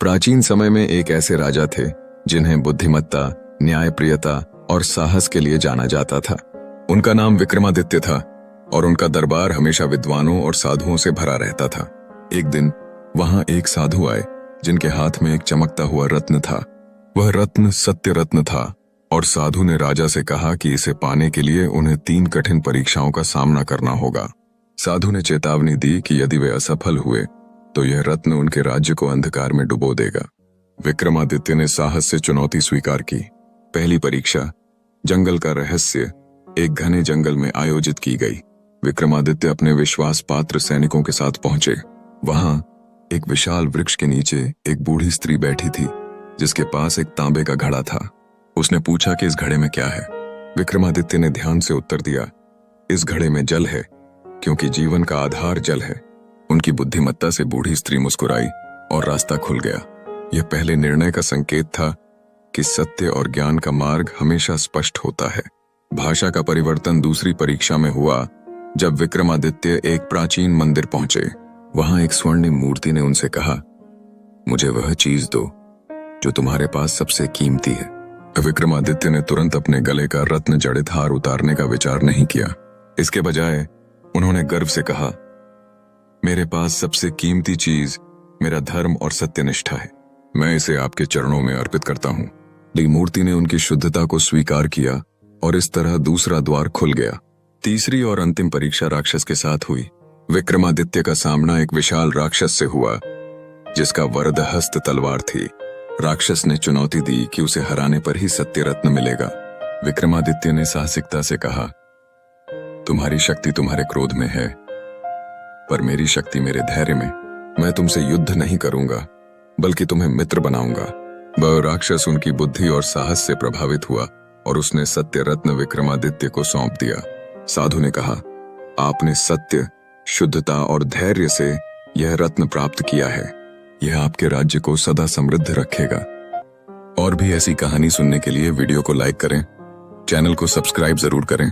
प्राचीन समय में एक ऐसे राजा थे जिन्हें बुद्धिमत्ता, न्यायप्रियता और साहस के लिए जाना जाता था। उनका नाम विक्रमादित्य था और उनका दरबार हमेशा विद्वानों और साधुओं से भरा रहता था। एक दिन वहां एक साधु आए जिनके हाथ में एक चमकता हुआ रत्न था। वह रत्न सत्य रत्न था और साधु ने राजा से कहा कि इसे पाने के लिए उन्हें 3 कठिन परीक्षाओं का सामना करना होगा। साधु ने चेतावनी दी कि यदि वे असफल हुए तो यह रत्न उनके राज्य को अंधकार में डुबो देगा। विक्रमादित्य ने साहस से चुनौती स्वीकार की। पहली परीक्षा जंगल का रहस्य एक घने जंगल में आयोजित की गई। विक्रमादित्य अपने विश्वास पात्र सैनिकों के साथ पहुंचे। वहां एक विशाल वृक्ष के नीचे एक बूढ़ी स्त्री बैठी थी जिसके पास एक तांबे का घड़ा था। उसने पूछा कि इस घड़े में क्या है। विक्रमादित्य ने ध्यान से उत्तर दिया, इस घड़े में जल है, क्योंकि जीवन का आधार जल है। उनकी बुद्धिमत्ता से बूढ़ी स्त्री मुस्कुराई और रास्ता खुल गया। यह पहले निर्णय का संकेत था कि सत्य और ज्ञान का मार्ग हमेशा स्पष्ट होता है। भाषा का परिवर्तन दूसरी परीक्षा में हुआ जब विक्रमादित्य एक प्राचीन मंदिर पहुंचे। वहां एक स्वर्णिम मूर्ति ने उनसे कहा, मुझे वह चीज दो जो तुम्हारे पास सबसे कीमती है। विक्रमादित्य ने तुरंत अपने गले का रत्न जड़ित हार उतारने का विचार नहीं किया। इसके बजाय उन्होंने गर्व से कहा, मेरे पास सबसे कीमती चीज मेरा धर्म और सत्यनिष्ठा है। मैं इसे आपके चरणों में अर्पित करता हूं। लेकिन मूर्ति ने उनकी शुद्धता को स्वीकार किया और इस तरह दूसरा द्वार खुल गया। तीसरी और अंतिम परीक्षा राक्षस के साथ हुई। विक्रमादित्य का सामना एक विशाल राक्षस से हुआ जिसका वरदहस्त तलवार थी। राक्षस ने चुनौती दी कि उसे हराने पर ही सत्य रत्न मिलेगा। विक्रमादित्य ने साहसिकता से कहा, तुम्हारी शक्ति तुम्हारे क्रोध में है, पर मेरी शक्ति मेरे धैर्य में। मैं तुमसे युद्ध नहीं करूंगा, बल्कि तुम्हें मित्र बनाऊंगा। वह राक्षस उनकी बुद्धि और साहस से प्रभावित हुआ और उसने सत्य रत्न विक्रमादित्य को सौंप दिया। साधु ने कहा, आपने सत्य, शुद्धता और धैर्य से यह रत्न प्राप्त किया है। यह आपके राज्य को सदा समृद्ध रखेगा। और भी ऐसी कहानी सुनने के लिए वीडियो को लाइक करें, चैनल को सब्सक्राइब जरूर करें।